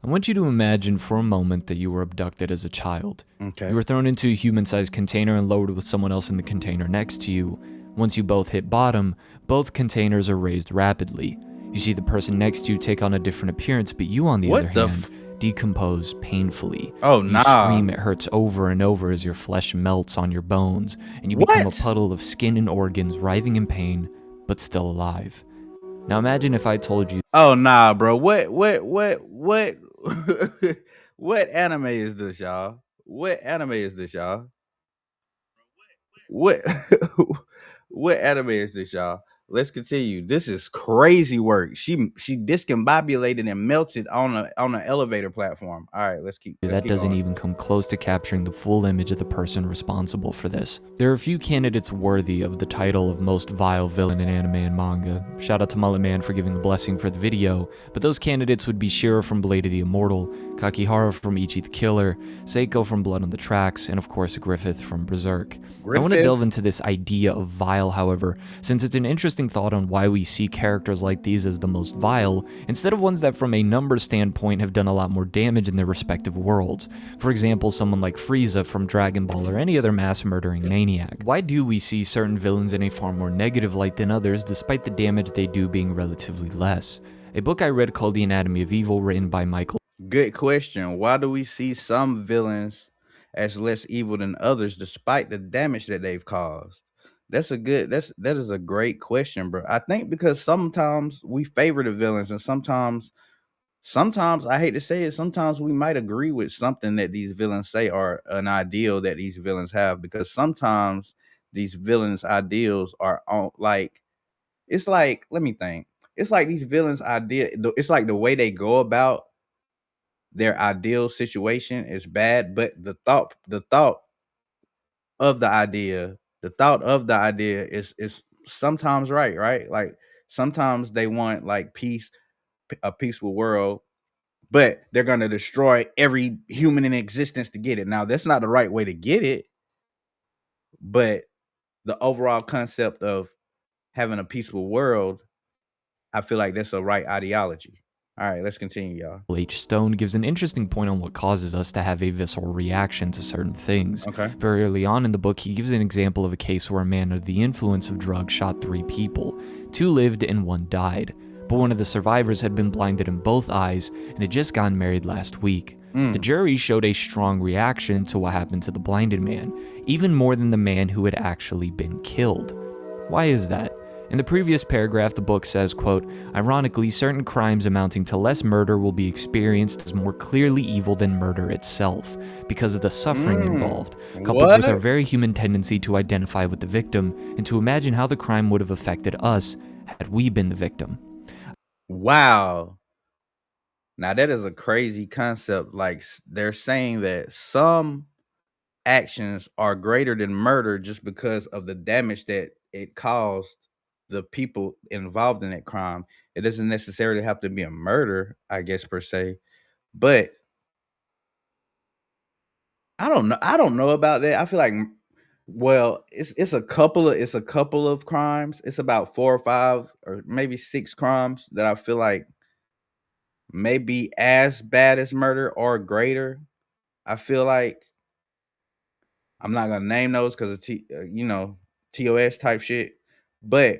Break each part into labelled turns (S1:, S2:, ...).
S1: I want you to imagine for a moment that you were abducted as a child.
S2: Okay.
S1: You were thrown into a human-sized container and lowered with someone else in the container next to you. Once you both hit bottom, both containers are raised rapidly. You see the person next to you take on a different appearance, but you, on the other
S2: What the
S1: hand, decompose painfully.
S2: Oh,
S1: You
S2: nah.
S1: scream, it hurts over and over as your flesh melts on your bones, and you become a
S2: What?
S1: puddle of skin and organs, writhing in pain, but still alive. Now imagine if I told you
S2: Oh, nah, bro. What? What anime is this, y'all? What anime is this, y'all? What what anime is this, y'all? Let's continue. This is crazy work. She discombobulated and melted on an elevator platform. All right, let's
S1: that
S2: keep
S1: doesn't
S2: going.
S1: even come close to capturing the full image of the person responsible for this. There are a few candidates worthy of the title of most vile villain in anime and manga. Shout out to Mullet Man for giving the blessing for the video, but those candidates would be Shiro from Blade of the Immortal, Kakihara from Ichi the Killer, Seiko from Blood on the Tracks, and of course Griffith from Berserk. I want to
S2: Griffith?
S1: delve into this idea of vile, however, since it's an interesting thought on why we see characters like these as the most vile, instead of ones that from a number standpoint have done a lot more damage in their respective worlds. For example, someone like Frieza from Dragon Ball or any other mass-murdering maniac. Why do we see certain villains in a far more negative light than others, despite the damage they do being relatively less? A book I read called The Anatomy of Evil, written by Michael
S2: Good question. Why do we see some villains as less evil than others despite the damage that they've caused? That is a great question, bro. I think because sometimes we favor the villains and sometimes I hate to say it, sometimes we might agree with something that these villains say or an ideal that these villains have because sometimes these villains ideals are on like it's like let me think. It's like these villains idea it's like the way they go about their ideal situation is bad, but the thought of the idea is sometimes right, right? Like sometimes they want like peace, a peaceful world, but they're gonna destroy every human in existence to get it. Now that's not the right way to get it, but the overall concept of having a peaceful world, I feel like that's a right ideology. All right, let's continue, y'all.
S1: H. Stone gives an interesting point on what causes us to have a visceral reaction to certain things.
S2: Okay.
S1: Very early on in the book, he gives an example of a case where a man under the influence of drugs shot 3 people. 2 lived and 1 died, but one of the survivors had been blinded in both eyes and had just gotten married last week. The jury showed a strong reaction to what happened to the blinded man, even more than the man who had actually been killed. Why is that? In the previous paragraph, the book says, quote, ironically, certain crimes amounting to less murder will be experienced as more clearly evil than murder itself, because of the suffering involved, coupled with our
S2: What?
S1: very human tendency to identify with the victim and to imagine how the crime would have affected us had we been the victim.
S2: Wow. Now that is a crazy concept. Like they're saying that some actions are greater than murder just because of the damage that it caused the people involved in that crime. It doesn't necessarily have to be a murder, I guess per se. But I don't know. I don't know about that. I feel like well, it's a couple of crimes. It's about 4 or 5 or maybe 6 crimes that I feel like may be as bad as murder or greater. I feel like I'm not gonna name those because of TOS type shit, but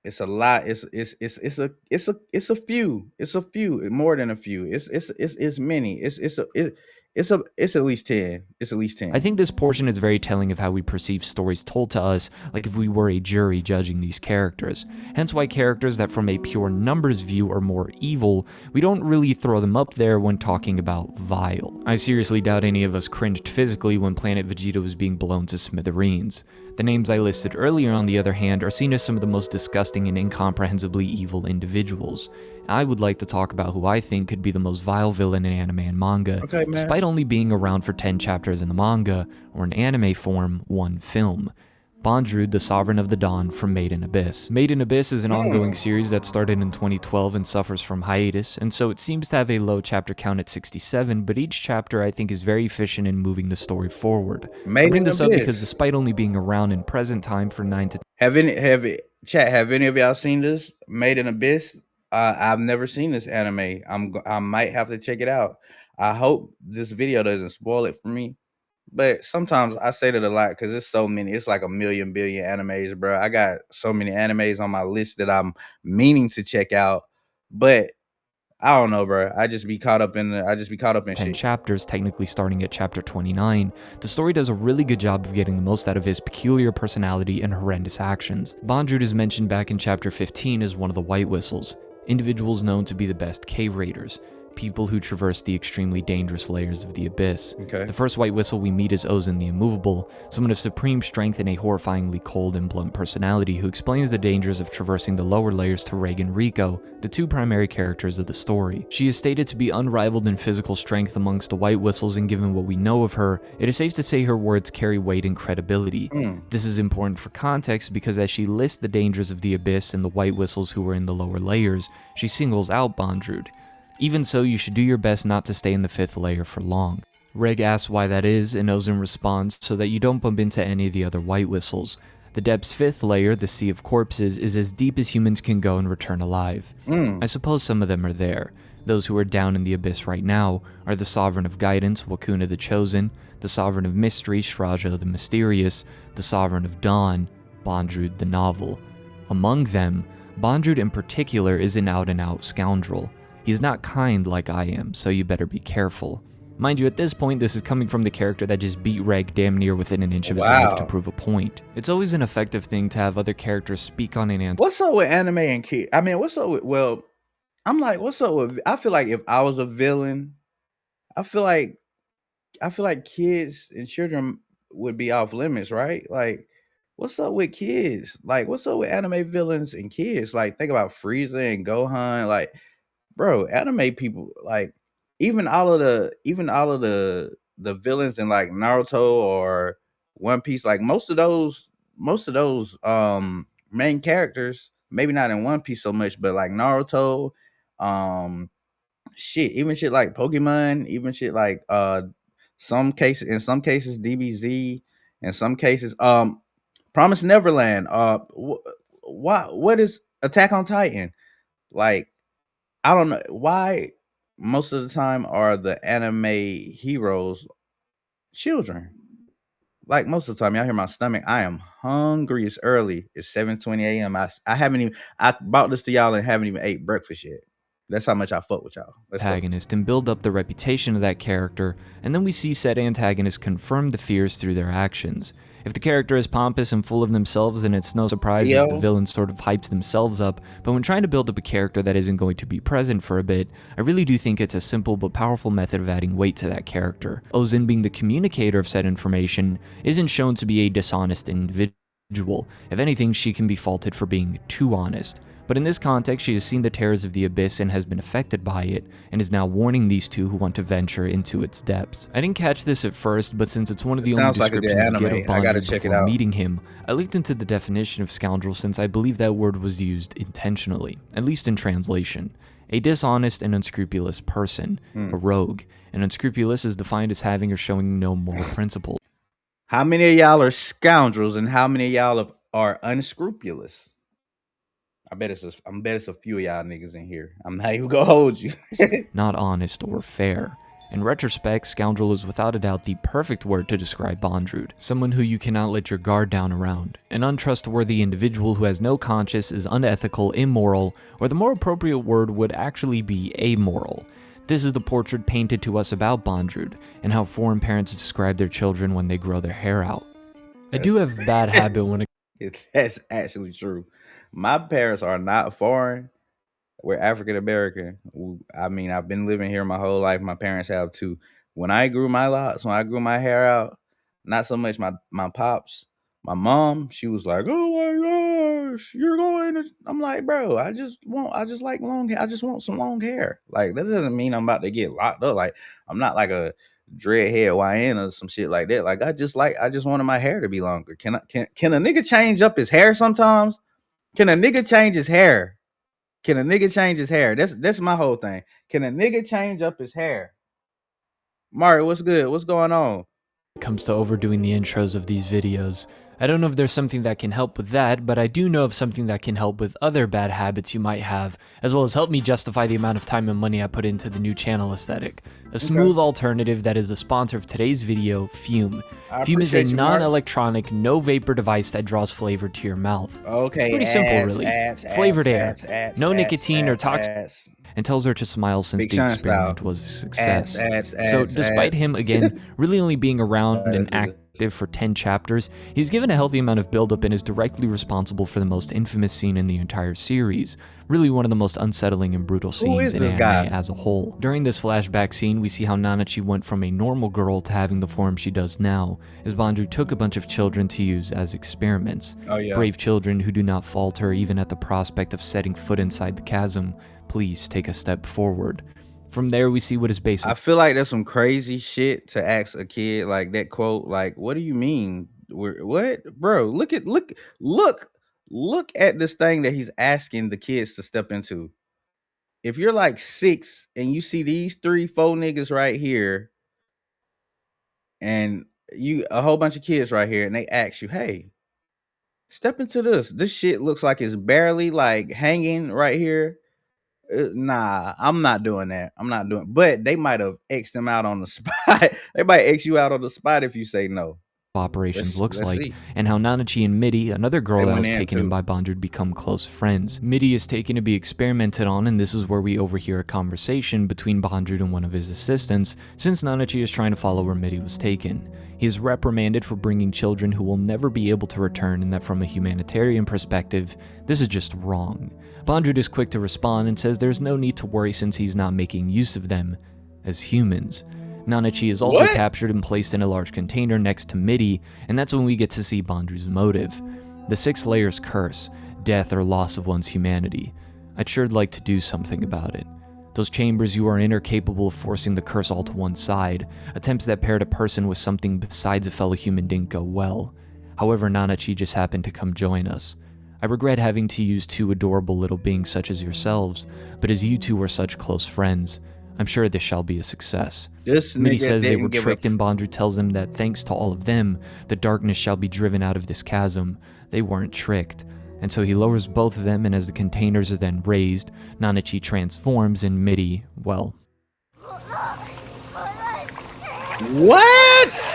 S2: it's a lot. It's a few. It's a few more than a few. It's many. It's at least 10. It's at least
S1: I
S2: 10.
S1: think this portion is very telling of how we perceive stories told to us, like if we were a jury judging these characters. Hence why characters that from a pure numbers view are more evil, we don't really throw them up there when talking about vile. I seriously doubt any of us cringed physically when Planet Vegeta was being blown to smithereens. The names I listed earlier, on the other hand, are seen as some of the most disgusting and incomprehensibly evil individuals. I would like to talk about who I think could be the most vile villain in anime and manga,
S2: Okay, man.
S1: despite only being around for 10 chapters in the manga, or in anime form, 1 film. Bondrewd, the Sovereign of the Dawn from Made in Abyss. Made in Abyss is an ongoing series that started in 2012 and suffers from hiatus, and so it seems to have a low chapter count at 67, but each chapter I think is very efficient in moving the story forward. I
S2: Made
S1: bring
S2: in
S1: this up because
S2: Abyss.
S1: despite only being around in present time for 9 to
S2: Have any of y'all seen this? Made in Abyss. I've never seen this anime. I might have to check it out. I hope this video doesn't spoil it for me. But sometimes I say that a lot because it's so many. It's like a million billion animes, bro. I got so many animes on my list that I'm meaning to check out, but I don't know, bro. I just be caught up in
S1: 10
S2: shit.
S1: chapters, technically starting at chapter 29, the story does a really good job of getting the most out of his peculiar personality and horrendous actions. Bondrewd is mentioned back in chapter 15 as one of the White Whistles, individuals known to be the best cave raiders, people who traverse the extremely dangerous layers of the abyss.
S2: Okay.
S1: The first White Whistle we meet is Ozin the Immovable, someone of supreme strength and a horrifyingly cold and blunt personality who explains the dangers of traversing the lower layers to Reg and Rico, the two primary characters of the story. She is stated to be unrivaled in physical strength amongst the White Whistles, and given what we know of her, it is safe to say her words carry weight and credibility. This is important for context because as she lists the dangers of the abyss and the White Whistles who are in the lower layers, she singles out Bondrewd. Even so, you should do your best not to stay in the 5th layer for long. Reg asks why that is, and Ozin responds so that you don't bump into any of the other White Whistles. The depth's 5th layer, the Sea of Corpses, is as deep as humans can go and return alive. I suppose some of them are there. Those who are down in the abyss right now are the Sovereign of Guidance, Wakuna the Chosen, the Sovereign of Mystery, Shraja the Mysterious, the Sovereign of Dawn, Bondrewd the Novel. Among them, Bondrewd in particular is an out-and-out scoundrel. He's not kind like I am, so you better be careful. Mind you, at this point, this is coming from the character that just beat Reg damn near within an inch of his life to prove a point. It's always an effective thing to have other characters speak on an answer.
S2: What's up with anime and kid? I mean, what's up with? Well, I'm like, what's up with? I feel like if I was a villain, I feel like kids and children would be off limits, right? Like, what's up with kids? Like, what's up with anime villains and kids? Like, think about Frieza and Gohan. Like, bro, anime people, like, even all of the villains in like Naruto or One Piece, like most of those main characters, maybe not in One Piece so much, but like Naruto, um shit, even shit like Pokemon, even shit like in some cases DBZ, in some cases Promise Neverland, what is Attack on Titan? Like, I don't know why most of the time are the anime heroes children. Like most of the time, y'all hear my stomach. I am hungry. It's early. It's 7:20 a.m. I haven't even. I brought this to y'all and haven't even ate breakfast yet. That's how much I fuck with y'all. Let's go.
S1: Antagonist and build up the reputation of that character, and then we see said antagonists confirm the fears through their actions. If the character is pompous and full of themselves, then it's no surprise if the villain sort of hypes themselves up, but when trying to build up a character that isn't going to be present for a bit, I really do think it's a simple but powerful method of adding weight to that character. Ozin, being the communicator of said information, isn't shown to be a dishonest individual. If anything, she can be faulted for being too honest. But in this context, she has seen the terrors of the abyss and has been affected by it, and is now warning these two who want to venture into its depths. I didn't catch this at first, but since it's one of the only descriptions we get of Bondrewd before meeting him, I looked into the definition of scoundrel since I believe that word was used intentionally, at least in translation. A dishonest and unscrupulous person, a rogue. And unscrupulous is defined as having or showing no moral principle.
S2: How many of y'all are scoundrels and how many of y'all are unscrupulous? I bet it's a few of y'all niggas in here. I'm not even gonna hold you.
S1: Not honest or fair. In retrospect, scoundrel is without a doubt the perfect word to describe Bondrewd. Someone who you cannot let your guard down around. An untrustworthy individual who has no conscience, is unethical, immoral, or the more appropriate word would actually be amoral. This is the portrait painted to us about Bondrewd, and how foreign parents describe their children when they grow their hair out. I do have a bad habit when it
S2: That's actually true. My parents are not foreign. We're African American. I mean, I've been living here my whole life. My parents have too. When I grew my locks, when I grew my hair out, not so much my pops. My mom, she was like, "Oh my gosh, you're going to." I'm like, bro, I just like long hair. I just want some long hair. Like, that doesn't mean I'm about to get locked up. Like, I'm not like a dreadhead YN or some shit like that. Like, I just wanted my hair to be longer. Can a nigga change up his hair sometimes? Can a nigga change his hair? Can a nigga change his hair? That's my whole thing. Can a nigga change up his hair? Mario, what's good? What's going on?
S1: comes to overdoing the intros of these videos. I don't know if there's something that can help with that, but I do know of something that can help with other bad habits you might have, as well as help me justify the amount of time and money I put into the new channel aesthetic. A smooth alternative that is the sponsor of today's video, Fume. Fume is a non-electronic, no vapor device that draws flavor to your mouth.
S2: Okay,
S1: it's pretty simple, really. Flavored air, no nicotine or toxic, and tells her to smile since
S2: Big
S1: the
S2: Sean
S1: experiment
S2: style.
S1: was a success.
S2: So
S1: despite him, again, really only being around and active for 10 chapters, he's given a healthy amount of buildup and is directly responsible for the most infamous scene in the entire series. Really one of the most unsettling and brutal scenes in anime as a whole. During this flashback scene, we see how Nanachi went from a normal girl to having the form she does now, as Bondrewd took a bunch of children to use as experiments. Brave children who do not falter even at the prospect of setting foot inside the chasm. Please take a step forward. From there, we see what is based.
S2: I feel like that's some crazy shit to ask a kid, like that quote. Like, what do you mean? What, bro? Look at this thing that he's asking the kids to step into. If you're like 6 and you see these 3-4 niggas right here, and a whole bunch of kids right here, and they ask you, "Hey, step into this. This shit looks like it's barely like hanging right here." Nah, I'm not doing that. But they might have X'd them out on the spot. They might X you out on the spot if you say no.
S1: Operations looks like, and how Nanachi and Midi, another girl that was taken in by Bondrewd, become close friends. Midi is taken to be experimented on, and this is where we overhear a conversation between Bondrewd and one of his assistants, since Nanachi is trying to follow where Midi was taken. He is reprimanded for bringing children who will never be able to return, and that from a humanitarian perspective, this is just wrong. Bondrewd is quick to respond and says there's no need to worry since he's not making use of them as humans. Nanachi is also captured and placed in a large container next to Midi, and that's when we get to see Bondrewd's motive. The 6 layers curse, death or loss of one's humanity. I'd sure like to do something about it. Those chambers you are in are capable of forcing the curse all to one side. Attempts that paired a person with something besides a fellow human didn't go well. However, Nanachi just happened to come join us. I regret having to use 2 adorable little beings such as yourselves, but as you two are such close friends, I'm sure this shall be a success. Midi says they were tricked, and Bondrewd tells them that thanks to all of them, the darkness shall be driven out of this chasm. They weren't tricked. And so he lowers both of them, and as the containers are then raised, Nanachi transforms, and Midi, well...
S2: What?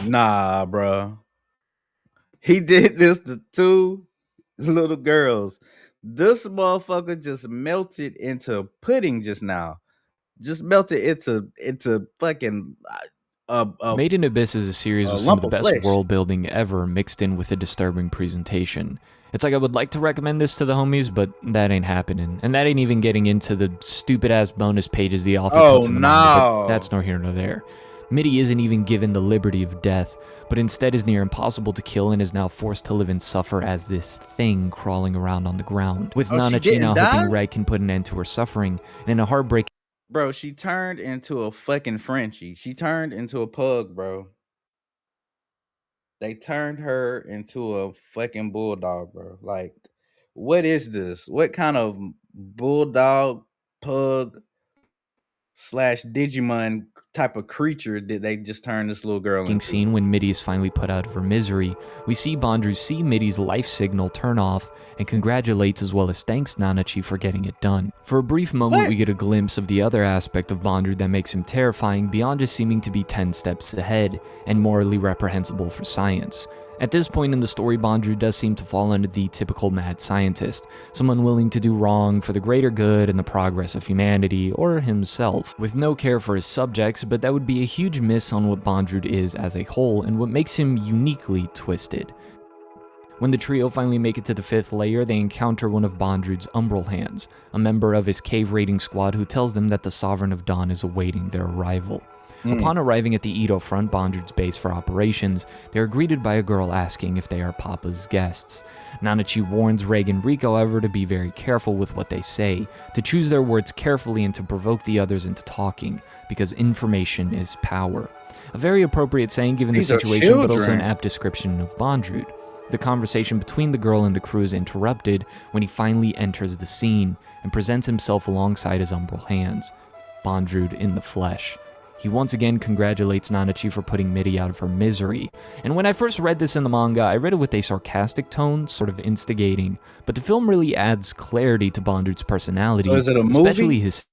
S2: Nah, bro. He did this to 2 little girls. This motherfucker just melted into pudding just now. Just melted into fucking
S1: Made in Abyss is a series with some of the best world building ever, mixed in with a disturbing presentation. It's like I would like to recommend this to the homies, but that ain't happening. And that ain't even getting into the stupid ass bonus pages the author puts in the manga, but that's nor here nor there. Midi isn't even given the liberty of death, but instead is near impossible to kill and is now forced to live and suffer as this thing crawling around on the ground. With Nanachi now hoping Red can put an end to her suffering, and in a heartbreaking...
S2: Bro, she turned into a fucking Frenchie. She turned into a pug, bro. They turned her into a fucking bulldog, bro. Like, what is this? What kind of bulldog, pug, / Digimon type of creature did they just turn this little girl into?
S1: Scene when Midi is finally put out of her misery, we see Bondrewd see Midi's life signal turn off and congratulates as well as thanks Nanachi for getting it done. For a brief moment, we get a glimpse of the other aspect of Bondrewd that makes him terrifying beyond just seeming to be 10 steps ahead and morally reprehensible for science. At this point in the story, Bondrewd does seem to fall under the typical mad scientist, someone willing to do wrong for the greater good and the progress of humanity, or himself, with no care for his subjects, but that would be a huge miss on what Bondrewd is as a whole and what makes him uniquely twisted. When the trio finally make it to the 5th layer, they encounter one of Bondrewd's umbral hands, a member of his cave raiding squad who tells them that the Sovereign of Dawn is awaiting their arrival. Upon arriving at the Edo front, Bondrewd's base for operations, they are greeted by a girl asking if they are Papa's guests. Nanachi warns Reg and Rico, however, to be very careful with what they say, to choose their words carefully and to provoke the others into talking, because information is power. A very appropriate saying given the situation, but also an apt description of Bondrewd. The conversation between the girl and the crew is interrupted when he finally enters the scene and presents himself alongside his umbral hands, Bondrewd in the flesh. He once again congratulates Nanachi for putting Midi out of her misery. And when I first read this in the manga, I read it with a sarcastic tone, sort of instigating, but the film really adds clarity to Bondrewd's personality,
S2: So is it a
S1: especially
S2: movie?
S1: his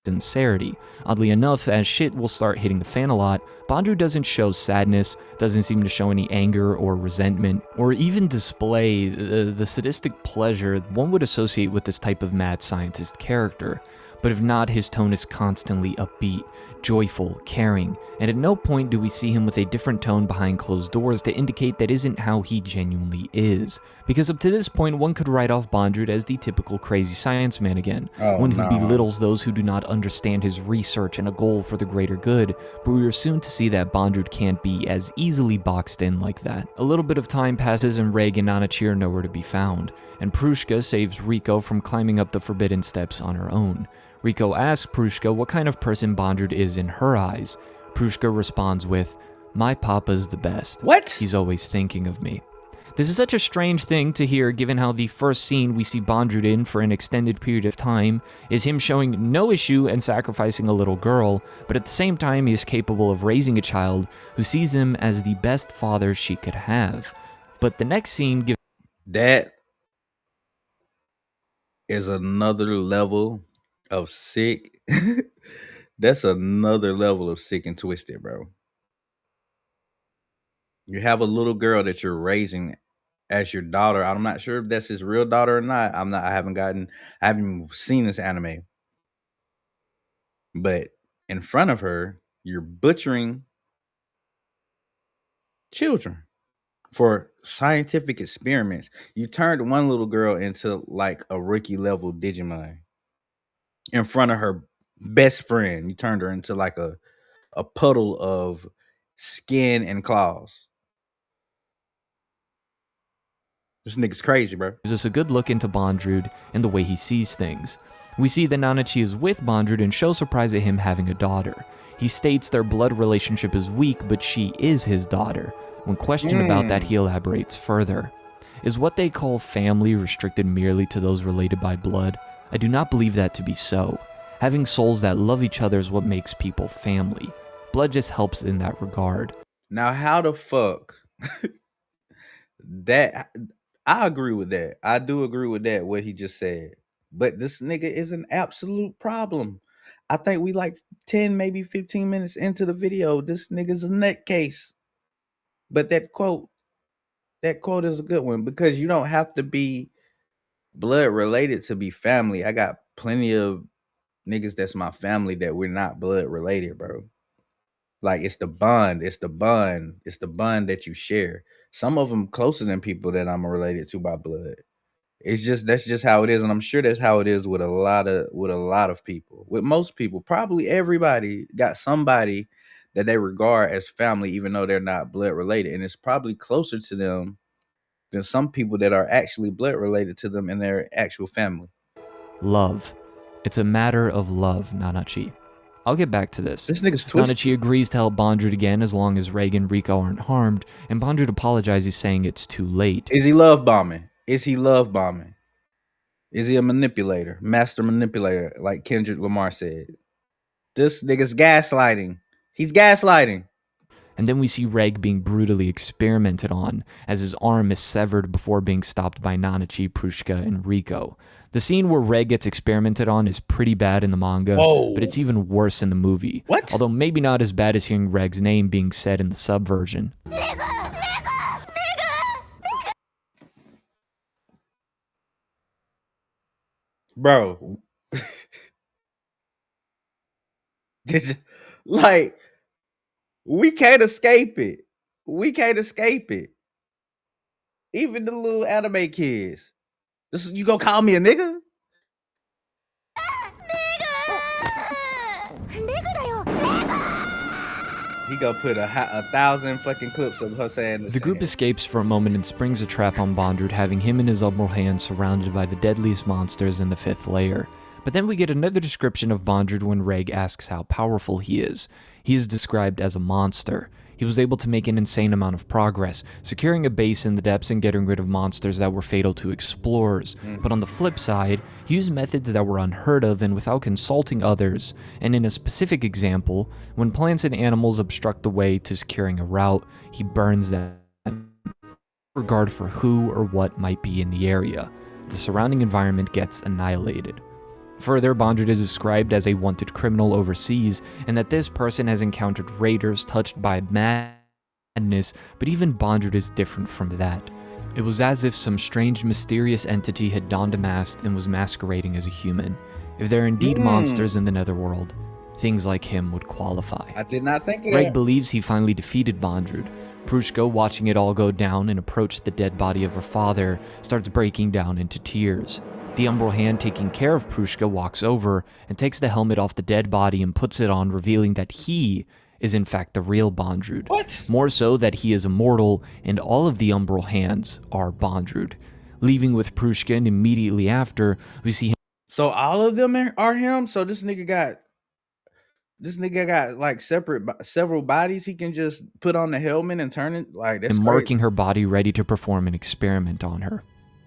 S1: sincerity. Oddly enough, as shit will start hitting the fan a lot, Bondrewd doesn't show sadness, doesn't seem to show any anger or resentment, or even display the sadistic pleasure one would associate with this type of mad scientist character. But if not, his tone is constantly upbeat, joyful, caring, and at no point do we see him with a different tone behind closed doors to indicate that isn't how he genuinely is. Because up to this point, one could write off Bondrewd as the typical crazy science man again,
S2: Oh
S1: one who
S2: no.
S1: belittles those who do not understand his research and a goal for the greater good, but we are soon to see that Bondrewd can't be as easily boxed in like that. A little bit of time passes and Reg and Nanachi are nowhere to be found, and Prushka saves Riko from climbing up the forbidden steps on her own. Riko asks Prushka what kind of person Bondrewd is in her eyes. Prushka responds with, "My papa's the best.
S2: What?
S1: He's always thinking of me." This is such a strange thing to hear given how the first scene we see Bondrewd in for an extended period of time is him showing no issue and sacrificing a little girl, but at the same time he is capable of raising a child who sees him as the best father she could have. But the next scene gives
S2: That is another level of sick. That's another level of sick and twisted, bro. You have a little girl that you're raising as your daughter. I'm not sure if that's his real daughter or not. I haven't even seen this anime. But in front of her, you're butchering children for scientific experiments. You turned one little girl into like a rookie level Digimon in front of her best friend. You turned her into like a puddle of skin and claws. This nigga's crazy, bro.
S1: us a good look into Bondrewd and the way he sees things. We see that Nanachi is with Bondrewd and shows surprise at him having a daughter. He states their blood relationship is weak, but she is his daughter. When questioned about that, he elaborates further. Is what they call family restricted merely to those related by blood? I do not believe that to be so. Having souls that love each other is what makes people family. Blood just helps in that regard.
S2: Now, how the fuck that I agree with that. I do agree with that, what he just said. But this nigga is an absolute problem. I think we like 10, maybe 15 minutes into the video. This nigga's a nutcase. But that quote is a good one because you don't have to be blood related to be family. I got plenty of niggas that's my family that we're not blood related, bro. Like it's the bond, it's the bond that you share. Some of them closer than people that I'm related to by blood. It's just that's just how it is, and I'm sure that's how it is with a lot of people. With most people, probably everybody got somebody that they regard as family, even though they're not blood related, and it's probably closer to them than some people that are actually blood related to them in their actual family.
S1: Love. It's a matter of love, Nanachi. I'll get back to this.
S2: This nigga's twisted.
S1: Nanachi agrees to help Bondrewd again as long as Reg and Riko aren't harmed, and Bondrewd apologizes saying it's too late.
S2: Is he love bombing? Is he love bombing? Is he a manipulator, master manipulator, like Kendrick Lamar said? This nigga's gaslighting. He's gaslighting.
S1: And then we see Reg being brutally experimented on, as his arm is severed before being stopped by Nanachi, Prushka, and Riko. The scene where Reg gets experimented on is pretty bad in the manga,
S2: Whoa.
S1: but it's even worse in the movie.
S2: What?
S1: Although maybe not as bad as hearing Reg's name being said in the subversion.
S2: Bro. Like, we can't escape it. We can't escape it. Even the little anime kids. You gonna call me a nigga? He gonna put a 1,000 fucking clips of her saying
S1: The group escapes for a moment and springs a trap on Bondrewd, having him and his elbow hand surrounded by the deadliest monsters in the 5th layer. But then we get another description of Bondrewd when Reg asks how powerful he is. He is described as a monster. He was able to make an insane amount of progress, securing a base in the depths and getting rid of monsters that were fatal to explorers. But on the flip side, he used methods that were unheard of and without consulting others. And in a specific example, when plants and animals obstruct the way to securing a route, he burns them, regard for who or what might be in the area. The surrounding environment gets annihilated. Further, Bondrewd is described as a wanted criminal overseas, and that this person has encountered raiders touched by madness, but even Bondrewd is different from that. It was as if some strange, mysterious entity had donned a mask and was masquerading as a human. If there are indeed monsters in the netherworld, things like him would qualify.
S2: I did not think of
S1: Greg
S2: that.
S1: believes he finally defeated Bondrewd. Prushka, watching it all go down and approach the dead body of her father, starts breaking down into tears. The umbral hand taking care of Prushka walks over and takes the helmet off the dead body and puts it on, revealing that he is in fact the real Bondrewd.
S2: What?
S1: More so that he is immortal and all of the umbral hands are Bondrewd. Leaving with Prushka, and immediately after, we see him
S2: So all of them are him? So this nigga got like several bodies he can just put on the helmet and turn it? Like, that's
S1: marking
S2: crazy.
S1: her body ready to perform an experiment on her.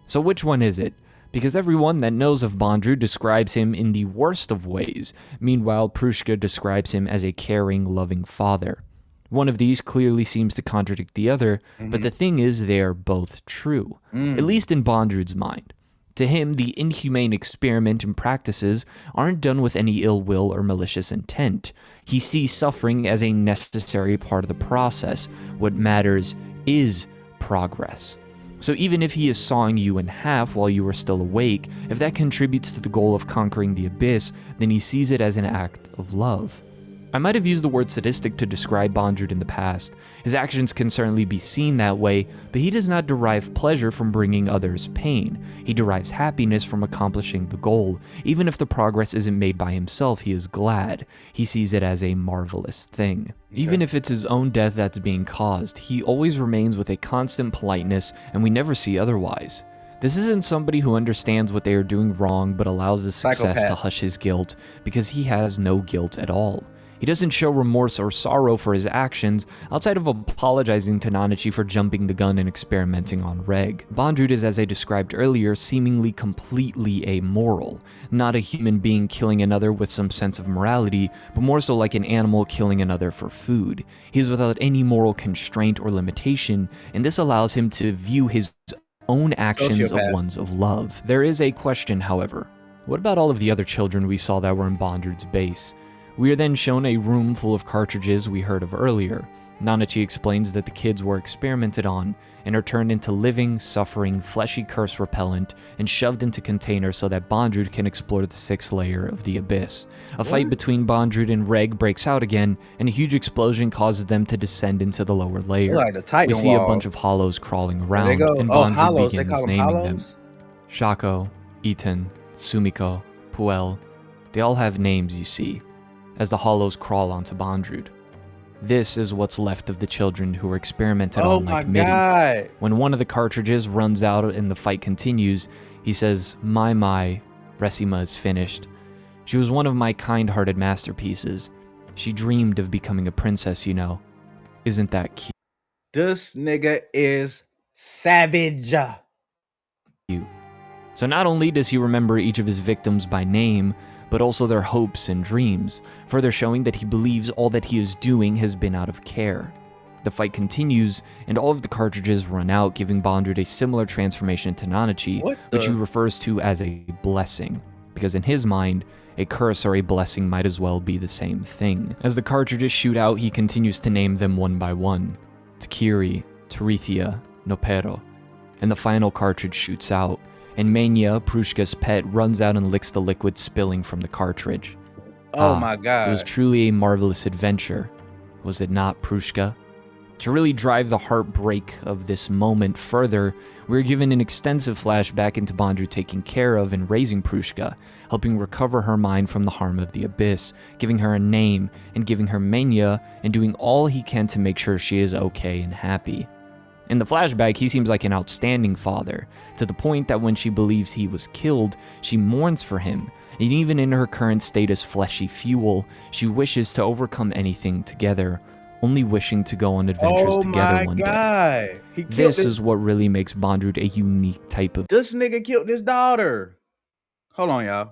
S1: So which one is it? Because everyone that knows of Bondrewd describes him in the worst of ways. Meanwhile, Prushka describes him as a caring, loving father. One of these clearly seems to contradict the other, but the thing is they are both true, at least in Bondrewd's mind. To him, the inhumane experiment and practices aren't done with any ill will or malicious intent. He sees suffering as a necessary part of the process. What matters is progress. So even if he is sawing you in half while you are still awake, if that contributes to the goal of conquering the abyss, then he sees it as an act of love. I might have used the word sadistic to describe Bondrewd in the past. His actions can certainly be seen that way, but he does not derive pleasure from bringing others pain. He derives happiness from accomplishing the goal. Even if the progress isn't made by himself, he is glad. He sees it as a marvelous thing. Okay. Even if it's his own death that's being caused, he always remains with a constant politeness, and we never see otherwise. This isn't somebody who understands what they are doing wrong but allows the success to hush his guilt, because he has no guilt at all. He doesn't show remorse or sorrow for his actions, outside of apologizing to Nanachi for jumping the gun and experimenting on Reg. Bondrewd is, as I described earlier, seemingly completely amoral. Not a human being killing another with some sense of morality, but more so like an animal killing another for food. He is without any moral constraint or limitation, and this allows him to view his own actions of ones of love. There is a question, however. What about all of the other children we saw that were in Bondrewd's base? We are then shown a room full of cartridges we heard of earlier. Nanachi explains that the kids were experimented on and are turned into living, suffering, fleshy curse repellent and shoved into containers so that Bondrewd can explore the 6th layer of the abyss. A fight between Bondrewd and Reg breaks out again, and a huge explosion causes them to descend into the lower layer.
S2: Like the Titan
S1: we see
S2: wall.
S1: a bunch of hollows crawling around, and Bondrewd begins naming them. Shako, Itan, Sumiko, Puel. They all have names, you see, as the hollows crawl onto Bondrewd. This is what's left of the children who were experimented on like Mitty. When one of the cartridges runs out and the fight continues, he says, My, Resima is finished. She was one of my kind-hearted masterpieces. She dreamed of becoming a princess, you know. Isn't that cute?
S2: This nigga is savage.
S1: So not only does he remember each of his victims by name, but also their hopes and dreams, further showing that he believes all that he is doing has been out of care. The fight continues, and all of the cartridges run out, giving Bondrewd a similar transformation to Nanachi, which he refers to as a blessing, because in his mind, a curse or a blessing might as well be the same thing. As the cartridges shoot out, he continues to name them one by one. Takiri, Terethia, Nopero, and the final cartridge shoots out, and Mania, Prushka's pet, runs out and licks the liquid spilling from the cartridge.
S2: Oh my god.
S1: It was truly a marvelous adventure. Was it not, Prushka? To really drive the heartbreak of this moment further, we are given an extensive flashback into Bondrewd taking care of and raising Prushka, helping recover her mind from the harm of the abyss, giving her a name, and giving her Mania, and doing all he can to make sure she is okay and happy. In the flashback, he seems like an outstanding father, to the point that when she believes he was killed, she mourns for him, and even in her current state as fleshy fuel, she wishes to overcome anything together, only wishing to go on adventures
S2: Oh
S1: together
S2: my
S1: one day.
S2: God. He killed
S1: This
S2: this.
S1: is what really makes Bondrewd a unique type of
S2: This nigga killed his daughter. Hold on, y'all.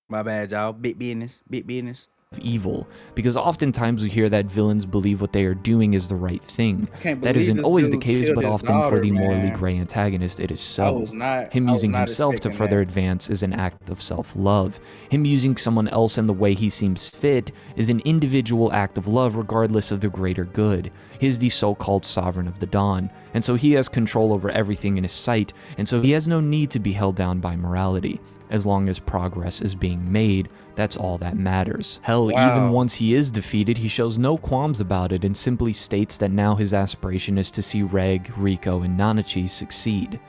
S2: My bad, y'all. Big business. Big business.
S1: evil, because oftentimes we hear that villains believe what they are doing is the right thing.
S2: I can't
S1: That
S2: believe
S1: isn't
S2: this
S1: always the
S2: dude
S1: case,
S2: killed
S1: but
S2: his
S1: often for
S2: daughter,
S1: the morally
S2: man.
S1: gray antagonist, it is so. Him
S2: I was
S1: using
S2: not
S1: himself to
S2: expecting
S1: further
S2: that.
S1: advance is an act of self-love. Him using someone else in the way he seems fit is an individual act of love regardless of the greater good. He is the so-called sovereign of the dawn, and so he has control over everything in his sight, and so he has no need to be held down by morality. As long as progress is being made, that's all that matters. Hell, even
S2: Wow.
S1: once he is defeated, he shows no qualms about it and simply states that now his aspiration is to see Reg, Rico, and Nanachi succeed.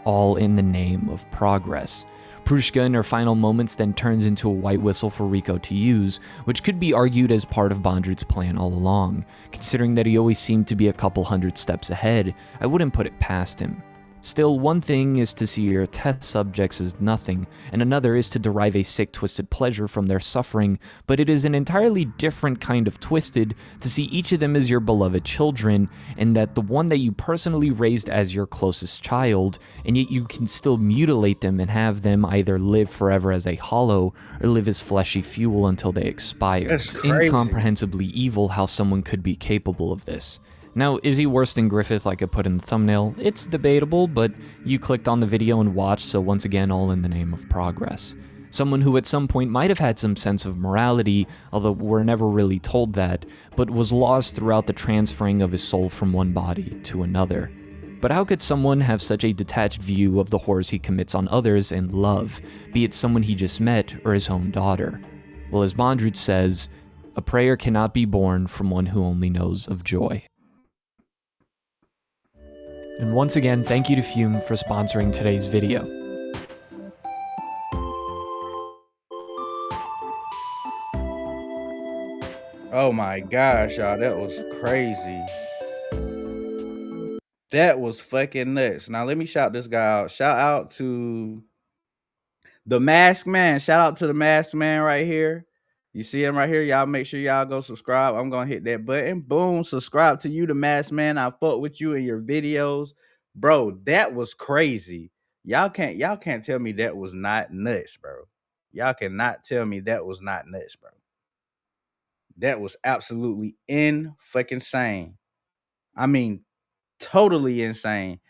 S1: All in the name of progress. Prushka in her final moments then turns into a white whistle for Rico to use, which could be argued as part of Bondrewd's plan all along. Considering that he always seemed to be a couple hundred steps ahead, I wouldn't put it past him. Still, one thing is to see your test subjects as nothing, and another is to derive a sick, twisted pleasure from their suffering, but it is an entirely different kind of twisted to see each of them as your beloved children, and that the one that you personally raised as your closest child, and yet you can still mutilate them and have them either live forever as a hollow, or live as fleshy fuel until they expire.
S2: That's
S1: It's
S2: crazy.
S1: incomprehensibly evil how someone could be capable of this. Now, is he worse than Griffith like I put in the thumbnail? It's debatable, but you clicked on the video and watched, so once again, all in the name of progress. Someone who at some point might have had some sense of morality, although we're never really told that, but was lost throughout the transferring of his soul from one body to another. But how could someone have such a detached view of the horrors he commits on others and love, be it someone he just met or his own daughter? Well, as Bondrewd says, a prayer cannot be born from one who only knows of joy. And once again, thank you to Fume for sponsoring today's video.
S2: Oh my gosh, y'all. That was crazy. That was fucking nuts. Now let me shout this guy out. Shout out to the Masked Man. Shout out to the Masked Man right here. You see him right here. Y'all make sure y'all go subscribe. I'm gonna hit that button. Boom. Subscribe to you, the Masked Man. I fuck with you in your videos. Bro, that was crazy. Y'all can't tell me that was not nuts, bro. Y'all cannot tell me that was not nuts, bro. That was absolutely in fucking sane. I mean, totally insane.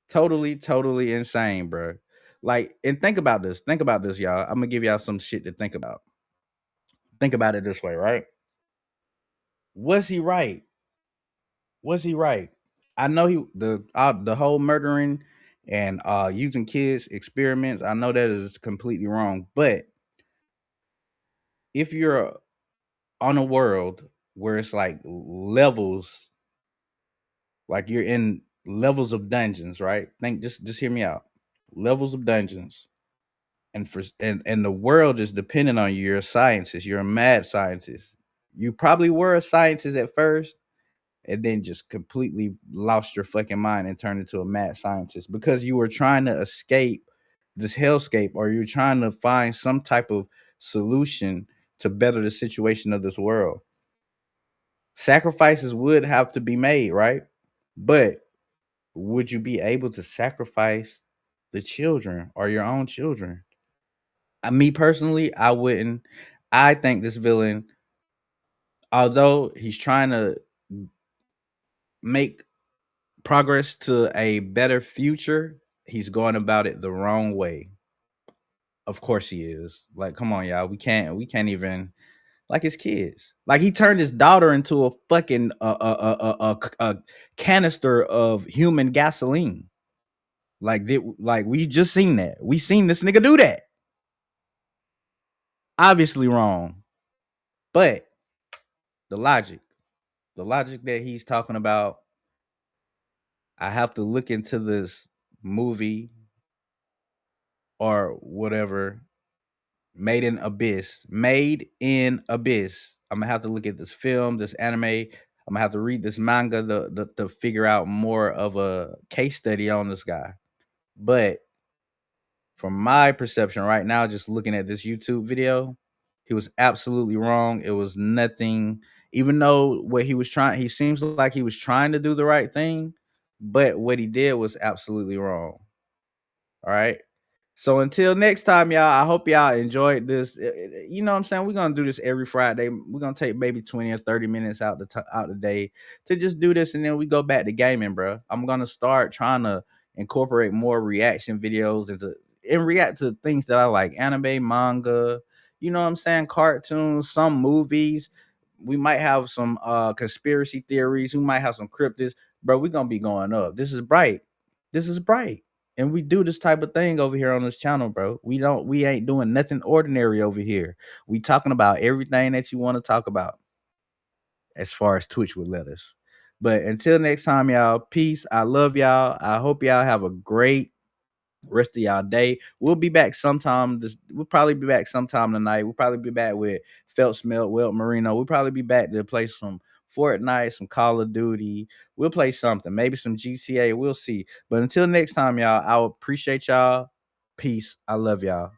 S2: Totally insane, bro. Like, and think about this. Think about this, y'all. I'm gonna give y'all some shit to think about. Think about it this way, right? Was he right? Was he right? I know the whole murdering and using kids experiments. I know that is completely wrong. But if you're on a world where it's like levels, like you're in levels of dungeons, right? Think just hear me out. Levels of dungeons. And the world is dependent on you. You're a scientist. You're a mad scientist. You probably were a scientist at first, and then just completely lost your fucking mind and turned into a mad scientist because you were trying to escape this hellscape, or you're trying to find some type of solution to better the situation of this world. Sacrifices would have to be made, right? But would you be able to sacrifice the children or your own children? Me personally, I wouldn't. I think this villain, although he's trying to make progress to a better future, he's going about it the wrong way. Of course he is. Like, come on, y'all. We can't even, like, his kids. Like, he turned his daughter into a fucking a canister of human gasoline. Like we just seen that. We seen this nigga do that. Obviously wrong. But the logic, the logic that he's talking about, I have to look into this movie or whatever. Made in Abyss. I'm gonna have to look at this film, this anime. I'm gonna have to read this manga to figure out more of a case study on this guy. But from my perception right now, just looking at this YouTube video, he was absolutely wrong. It was nothing, even though what he was trying, he seems like he was trying to do the right thing, but what he did was absolutely wrong. All right. So until next time, y'all, I hope y'all enjoyed this. You know what I'm saying? We're gonna do this every Friday. We're gonna take maybe 20 or 30 minutes out the day to just do this, and then we go back to gaming, bro. I'm gonna start trying to incorporate more reaction videos and react to things that I like: anime, manga, you know what I'm saying, cartoons, some movies. We might have some conspiracy theories. We might have some cryptids, bro. We're gonna be going up. This is bright. This is bright. And we do this type of thing over here on this channel, bro. We ain't doing nothing ordinary over here. We talking about everything that you want to talk about as far as Twitch would let us. But until next time, y'all, peace. I love y'all. I hope y'all have a great rest of y'all day. We'll be back sometime. We'll probably be back sometime tonight. We'll probably be back with Felt Smelt, Welt Marino. We'll probably be back to play some Fortnite, some Call of Duty. We'll play something, maybe some GTA. We'll see. But until next time, y'all, I appreciate y'all. Peace. I love y'all.